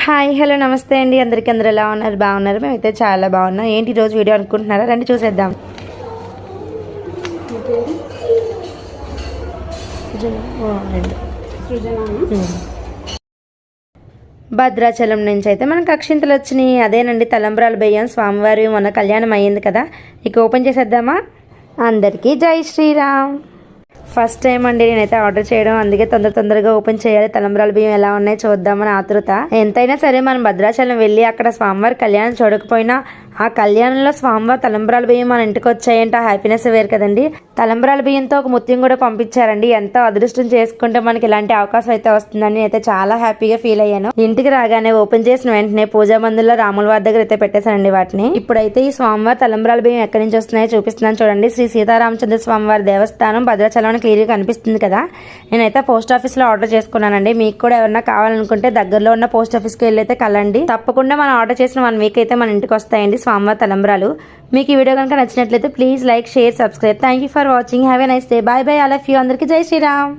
Hi hello నమస్తే అండి అందరికీ అందరూ ఎలా ఉన్నారు బాగున్నారు మేమైతే చాలా బాగున్నాం ఏంటి ఈరోజు వీడియో అనుకుంటున్నారా రండి చూసేద్దాం భద్రాచలం నుంచి అయితే మనకు అక్షింతలు వచ్చినాయి అదేనండి తలంబ్రాల బియ్యం స్వామివారి మొన్న కళ్యాణం అయ్యింది కదా ఇక ఓపెన్ చేసేద్దామా అందరికీ జై శ్రీరామ్ ఫస్ట్ టైం అండి నేనైతే ఆర్డర్ చేయడం అందుకే తొందరగా ఓపెన్ చేయాలి తలంబ్రాల బియ్యం ఎలా ఉన్నాయి చూద్దామని ఆతృత ఎంతైనా సరే మనం భద్రాచలం వెళ్ళి అక్కడ స్వామివారి కళ్యాణం చూడకపోయినా ఆ కళ్యాణంలో స్వామివారి తలంబ్రాల బియ్యం మన ఇంటికి వచ్చాయంటే ఆ హ్యాపీనెస్ వేరు కదండి తలంబ్రాల బియ్యంతో ఒక ముత్యం కూడా పంపించారండి ఎంతో అదృష్టం చేసుకుంటే మనకి ఇలాంటి అవకాశం అయితే వస్తుందని అయితే చాలా హ్యాపీగా ఫీల్ అయ్యాను ఇంటికి రాగానే ఓపెన్ చేసిన వెంటనే పూజా మందిరంలో రాముల వారి దగ్గర అయితే పెట్టేశానండి వాటిని ఇప్పుడైతే ఈ స్వామివారి తలంబ్రాల బియ్యం ఎక్కడి నుంచి వస్తున్నాయో చూపిస్తున్నాను చూడండి శ్రీ సీతారామచంద్ర స్వామివారి దేవస్థానం భద్రాచలం క్లియర్గా కనిపిస్తుంది కదా నేనైతే పోస్ట్ ఆఫీస్ లో ఆర్డర్ చేసుకున్నానండి మీకు కూడా ఎవరన్నా కావాలనుకుంటే దగ్గరలో ఉన్న పోస్ట్ ఆఫీస్ కి వెళ్ళి అయితే కలండి తప్పకుండా మనం ఆర్డర్ చేసిన 1 వీక్ అయితే మన ఇంటికి వస్తాయండి స్వామివారి తలంబ్రాలు మీకు ఈ వీడియో కనుక నచ్చినట్లయితే please like share subscribe thank you for watching have a nice day by by all of you అందరికీ జై శ్రీరామ్.